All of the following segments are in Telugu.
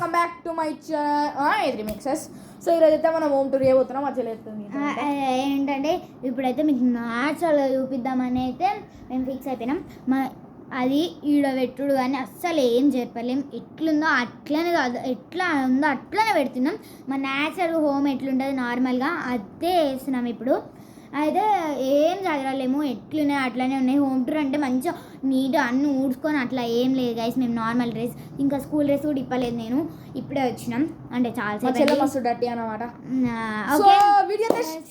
Welcome back to my channel mixes. So ఈరోజు అయితే మనం హోమ్ టూర్ చేయబోతున్నాం. మా చెల్లి ఏంటంటే ఇప్పుడైతే మీకు న్యాచురల్గా చూపిద్దామని అయితే మేము ఫిక్స్ అయిపోయినాం. అది ఈడ పెట్టుడు కానీ అస్సలు ఏం చెప్పలేం. ఎట్లుందో అట్లనే కాదు, ఎట్లా ఉందో అట్లనే పెడుతున్నాం. మా న్యాచురల్ హోమ్ ఎట్లుంటుంది నార్మల్గా అదే వేస్తున్నాం ఇప్పుడు. అయితే ఏం చదవలేము, ఎట్లున్నాయి అట్లనే ఉన్నాయి. హోమ్ టూర్ అంటే మంచిగా నీట్గా అన్నీ ఊడ్చుకొని అట్లా ఏం లేదు గైస్. మేము నార్మల్ డ్రెస్, ఇంకా స్కూల్ డ్రెస్ కూడా ఇప్పలేదు. నేను ఇప్పుడే వచ్చినాం అంటే చాలా మస్తు డర్టీ అన్నమాట.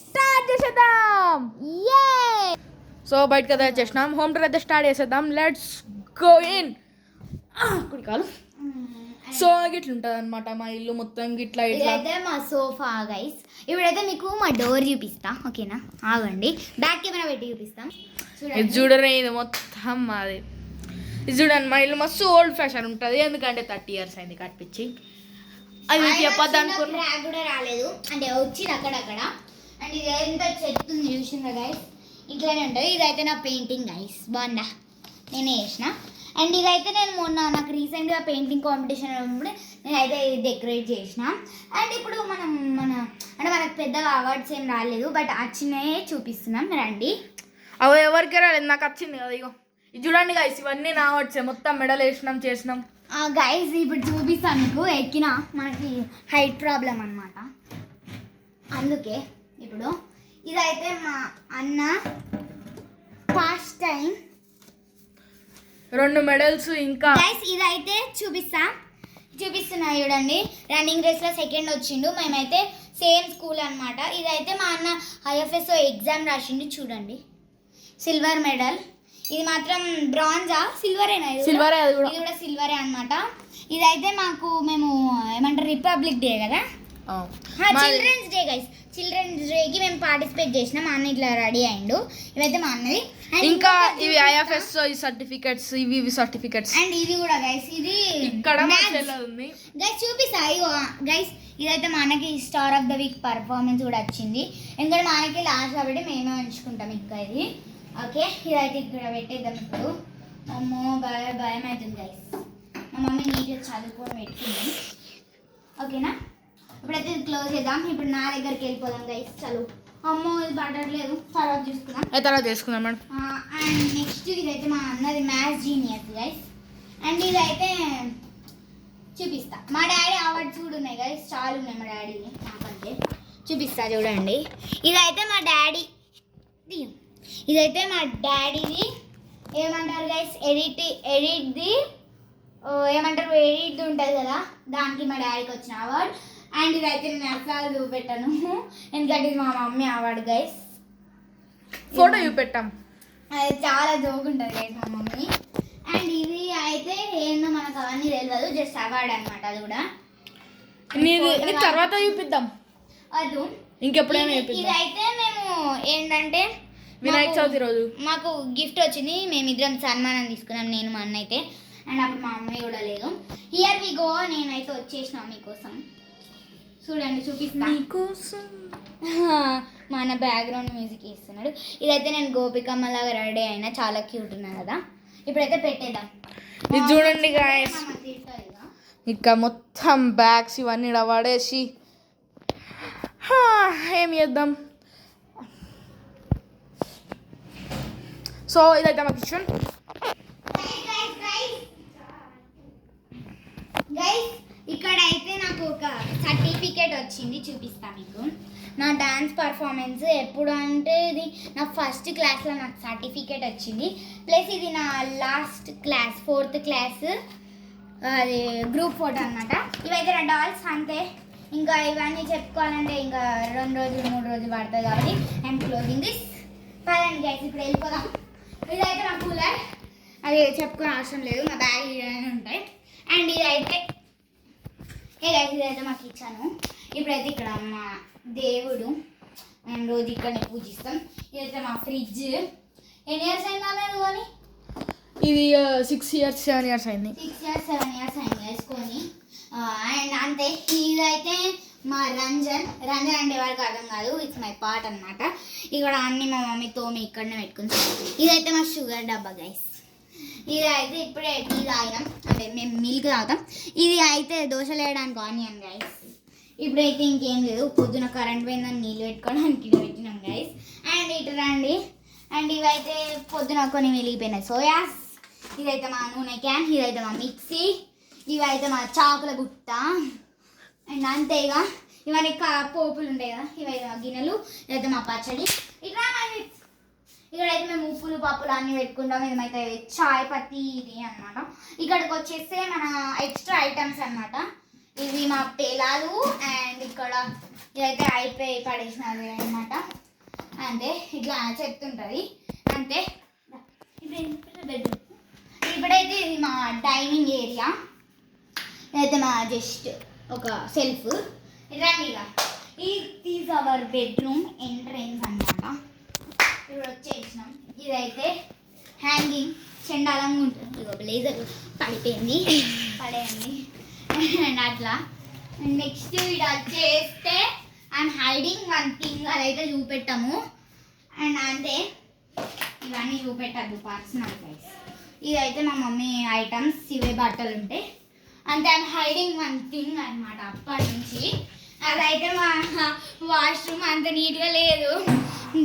స్టార్ట్ చేసేద్దాం. సో బయటకు అయితే వచ్చేసినాం. హోమ్ టూర్ అయితే స్టార్ట్ చేసేద్దాం. Let's go in. కుడికాలు. సో గిట్ల ఉంటుంది అనమాట మా ఇల్లు మొత్తం. గిట్లా ఇట్లయితే మా సోఫా గైస్. ఇప్పుడైతే మీకు మా డోర్ చూపిస్తా, ఓకేనా? ఆగండి, బ్యాక్ కెమెరా పెట్టి చూపిస్తాం. ఇది చూడరే, ఇది మొత్తం మాది. ఇది చూడండి, మా ఇల్లు మస్తు ఓల్డ్ ఫ్యాషన్ ఉంటుంది. ఎందుకంటే 30 years అయింది కట్టించి. అది చెప్పద్దు అనుకున్నా కూడా రాలేదు, అంటే వచ్చింది అక్కడక్కడ. అండ్ ఇది ఎంత చెట్టు ఉంది చూసిందా గైస్, ఇట్లానే ఉంటుంది. ఇదైతే నా పెయింటింగ్ గైస్, బాగుందా? నేనే చేసిన. అండ్ ఇదైతే నేను మొన్న నాకు రీసెంట్గా పెయింటింగ్ కాంపిటీషన్ ఉన్నప్పుడు నేనైతే ఇది డెకరేట్ చేసిన. అండ్ ఇప్పుడు మనకు పెద్దగా అవార్డ్స్ ఏం రాలేదు, బట్ వచ్చినాయే చూపిస్తున్నాం, రండి. అవి ఎవరికి రాలేదు, నాకు వచ్చింది కదా. ఇగో ఇది చూడండి గైస్, ఇవన్నీ నా అవార్డ్సే. మొత్తం మెడల్ వేసినాం, చేసినాం గైస్. ఇప్పుడు చూపిస్తాను మీకు. ఎక్కిన మనకి హైట్ ప్రాబ్లం అనమాట, అందుకే. ఇప్పుడు ఇదైతే మా అన్న ఫస్ట్ టైం 2 medals. ఇంకా గైస్ ఇదైతే చూపిస్తున్నా చూడండి. రన్నింగ్ రేస్లో సెకండ్ వచ్చిండు. మేమైతే సేమ్ స్కూల్ అనమాట. ఇదైతే మా అన్న IFSO ఎగ్జామ్ రాసిండు, చూడండి. Silver medal. ఇది మాత్రం బ్రాంజా సిల్వరేనా? సిల్వరే. ఇది కూడా సిల్వరే అనమాట. ఇదైతే మేము ఏమంటారు, రిపబ్లిక్ డే కదా, చిల్డ్రన్స్ డే గైస్. చిల్డ్రన్స్ డేకి మేము పార్టిసిపేట్ చేసినాం. మా అన్న ఇట్లా రెడీ అయ్యిండు. ఇవైతే మా అన్నది. ఇంకా ఇవి IFSO సర్టిఫికెట్స్, ఇవి సర్టిఫికెట్స్. అండ్ ఇది కూడా గైస్, ఇది ఇక్కడ ఉంది గైస్, చూపిస్తా. ఇగో గైస్, ఇదైతే మా అన్నకి star of the week performance కూడా వచ్చింది. ఎందుకంటే మా అన్నకి లాస్ట్ కాబట్టి మేమే ఉంచుకుంటాం ఇంకా ఇది. ఓకే, ఇదైతే ఇక్కడ పెట్టేద్దాం ఇప్పుడు. అమ్మో భయం అవుతుంది గైస్. మా మమ్మీ నీట్గా చదువుకొని పెట్టింది, ఓకేనా? ఇప్పుడైతే ఇది క్లోజ్ చేద్దాం. ఇప్పుడు నా దగ్గరికి వెళ్ళిపోదాం గైస్. చదువు. అమ్మో ఇది పడట్లేదు, తర్వాత చేసుకుందాం మేడం. అండ్ నెక్స్ట్ ఇదైతే మా అన్నది మ్యాథ్స్ జీనియస్ గైస్. అండ్ ఇదైతే చూపిస్తా. మా డాడీ అవార్డ్స్ కూడా ఉన్నాయి గైస్, చాలా ఉన్నాయి మా డాడీని నాకంటే. చూపిస్తా చూడండి. ఇదైతే మా డాడీది ఏమంటారు గైస్, ఎడిట్ది ఏమంటారు, ఎడిట్ ఉంటుంది కదా, దానికి మా డాడీకి వచ్చిన అవార్డ్. అండ్ ఇదైతే నేను అసలు చూపెట్టాను, ఎందుకంటే ఇది మా మమ్మీ అవార్డు గైస్. ఫోటో చూపెట్టాం, అది చాలా జోక్ ఉంటుంది గైస్ మా మమ్మీ. అండ్ ఇది అయితే ఏందో మనకు అవన్నీ తెలియదు, జస్ట్ అవార్డు అనమాట. అది కూడా తర్వాత చూపిద్దాం, అది ఇంకెప్పుడైనా. ఇదైతే మేము ఏంటంటే వినాయక చవితి రోజు మాకు గిఫ్ట్ వచ్చింది. మేమిద్దరం సన్మానం తీసుకున్నాం, నేను మా అన్న అయితే. అండ్ అప్పుడు మా అమ్మాయి కూడా లేదు. Here we go. నేనైతే వచ్చేసిన మీకోసం, చూడండి, చూపిస్తా. మా అన్న బ్యాక్గ్రౌండ్ మ్యూజిక్ ఇస్తున్నాడు. ఇదైతే నేను గోపికమ్మ లాగా రెడీ అయినా, చాలా క్యూట్ ఉన్నా కదా. ఇప్పుడైతే పెట్టేద్దాం. ఇది చూడండి గాయస్, ఇంకా మొత్తం బ్యాగ్స్ ఇవన్నీ పడేసి ఏం చేద్దాం. సో ఇదైతే మా కిచెన్ గైస్. ఇక్కడ అయితే నాకు ఒక సర్టిఫికేట్ వచ్చింది, చూపిస్తా మీకు. నా డాన్స్ పర్ఫార్మెన్స్ ఎప్పుడు అంటే ఇది నా ఫస్ట్ క్లాస్లో నాకు సర్టిఫికేట్ వచ్చింది. ప్లస్ ఇది నా లాస్ట్ క్లాస్, 4th క్లాస్, అది గ్రూప్ ఫోటో అనమాట. ఇవైతే నా డాల్స్ అంతే. ఇంకా ఇవన్నీ చెప్పుకోవాలంటే ఇంకా 2 రోజులు 3 రోజులు పడుతుంది కాబట్టి ఐఎమ్ క్లోజింగ్ దిస్. పదండి గైస్, ఇప్పుడు వెళ్ళిపోదాం. ఇదైతే నా కూలర్, అది చెప్పుకునే అవసరం లేదు, నా బ్యాగ్ ఇవన్నీ ఉంటాయి. అండ్ ఇదైతే ఇదైతే మా కిచెన్. ఇప్పుడైతే ఇక్కడ మా దేవుడు, మేము రోజు ఇక్కడనే పూజిస్తాం. ఇదైతే మా ఫ్రిడ్జ్. ఎన్ని ఇయర్స్ అయిందా మేము కొని? ఇది 6 years 7 years అయింది. 6 years 7 years అయింది వేసుకొని. అండ్ అంతే. ఇదైతే మా రంజన్ అంటే వాళ్ళకి అర్థం కాదు, ఇట్స్ మై పార్ట్ అనమాట. ఇక్కడ అన్ని మా మమ్మీ తోమి ఇక్కడనే పెట్టుకుంది. ఇదైతే మా షుగర్ డబ్బా గైస్. ఇది అయితే ఇప్పుడే టీ తాగాం, అంటే మేము మిల్క్ తాగుతాం. ఇది అయితే దోశలు వేయడానికి ఆనియన్ గైస్. ఇప్పుడైతే ఇంకేం లేదు, పొద్దున కరెంట్ పోయిందని నీళ్ళు పెట్టుకోవడానికి ఇది పెట్టినాం గైస్. అండ్ ఇటు రండి, అండ్ ఇవైతే పొద్దున కొన్ని వెలిగిపోయినాయి సోయాస్. ఇదైతే మా నూనె క్యాన్, ఇదైతే మా మిక్సీ, ఇవైతే మా చాకుల గుట్ట. అండ్ అంతేగా ఇవన్నీ పోపులు ఉంటాయి కదా, ఇవైతే మా గిన్నెలు, ఇదైతే మా పచ్చడి. ఇట్లా ఇక్కడైతే మేము ఉప్పులు పప్పులు అన్నీ పెట్టుకుంటాం. ఇదైతే చాయ్ పత్తి ఇది అనమాట. ఇక్కడికి వచ్చేస్తే మన ఎక్స్ట్రా ఐటమ్స్ అనమాట. ఇవి మా పేలాలు, అండ్ ఇక్కడ ఇదైతే అయిపోయి పడేసినది అనమాట. అంతే, ఇట్లా చెప్తుంటుంది అంతే. ఇప్పుడైతే ఇది మా డైనింగ్ ఏరియా, ఇదైతే మా జస్ట్ ఒక సెల్ఫ్. రండి ఇక, ఈజ్ అవర్ బెడ్రూమ్ ఎంట్రెన్స్ అనమాట. ఇప్పుడు వచ్చేసినాం. ఇదైతే హ్యాంగింగ్ చెండాలంగా ఉంటుంది. ఇక బ్లేజర్ పడిపోయింది, పడేయండి. అండ్ అట్లా నెక్స్ట్ ఇది వచ్చేస్తే ఐఎమ్ హైడింగ్ వన్ థింగ్, అదైతే చూపెట్టాము. అండ్ అంతే, ఇవన్నీ చూపెట్టద్దు పర్సనల్ గైస్. ఇదైతే మా మమ్మీ ఐటమ్స్, ఇవే బట్టలు ఉంటాయి అంతే. ఐఎమ్ హైడింగ్ వన్ థింగ్ అనమాట అప్పటి నుంచి. అదైతే మా వాష్రూమ్ అంత నీట్గా లేదు,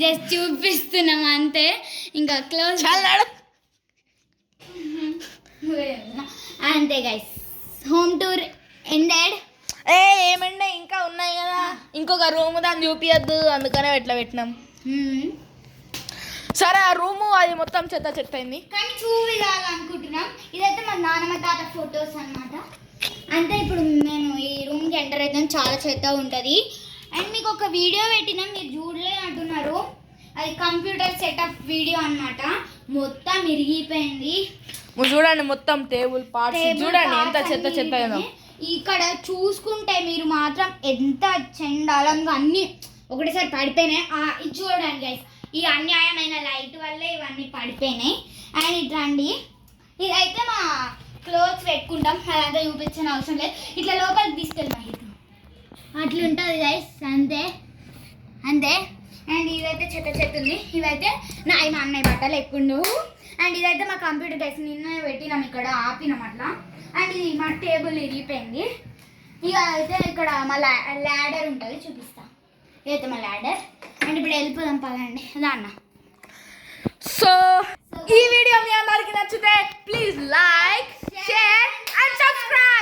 జస్ట్ చూపిస్తున్నాం అంతే. ఇంకా క్లోజ్ అంతే గైస్. Home tour ended. ఏమంటే ఇంకా ఉన్నాయి కదా, ఇంకొక రూమ్ దాన్ని చూపియద్దు, అందుకనే ఎట్లా పెట్టినాం. సరే, ఆ రూము అది మొత్తం చెత్త చెత్త అయింది, కానీ చూడాలనుకుంటున్నాం. ఇదైతే మా నాన్నమ్మ తాత ఫొటోస్ అనమాట. అంటే ఇప్పుడు మేము ఈ రూమ్కి ఎంటర్ అవుతాం, చాలా చెత్త ఉంటుంది. అండ్ మీకు ఒక వీడియో పెట్టినాం, మీరు చూడలే అంటున్నారు. అది కంప్యూటర్ సెటప్ వీడియో అనమాట. మొత్తం ఇరిగిపోయింది. చూడండి, మొత్తం టేబుల్ పార్ట్స్ చూడండి ఎంత చెత్త చెత్త అయిందో. ఇక్కడ చూసుకుంటే మీరు మాత్రం ఎంత చెండాలంగా అన్ని ఒకటేసారి పడిపోయినాయి. ఇది చూడండి గైస్, ఈ అన్యాయమైన లైట్ వల్లే ఇవన్నీ పడిపోయినాయి. అండ్ ఇట్లండి, ఇదైతే మా క్లోత్స్ పెట్టుకుంటాం, అదంతా చూపించిన అవసరం లేదు. ఇట్లా లోపలికి తీసుకెళ్తాం, అట్లుంటుంది గైస్. అంతే అంతే. అండ్ ఇదైతే చెత్త చెత్త ఉంది. ఇవైతే మా అన్నయ్య బట్టలు ఎక్కుండవు. అండ్ ఇదైతే మా కంప్యూటర్ గైస్, నిన్న పెట్టినాం ఇక్కడ ఆపినాం అట్లా. అండ్ ఇది మా టేబుల్ ఇరిగిపోయింది. ఇక అయితే ఇక్కడ మా ల్యాడర్ ఉంటుంది, చూపిస్తా. ఇదైతే మా ల్యాడర్. అండ్ ఇప్పుడు వెళ్ళిపోదాం పదండి దాన్న. సో ఈ వీడియో మీ అందరికి నచ్చితే please like, share and subscribe.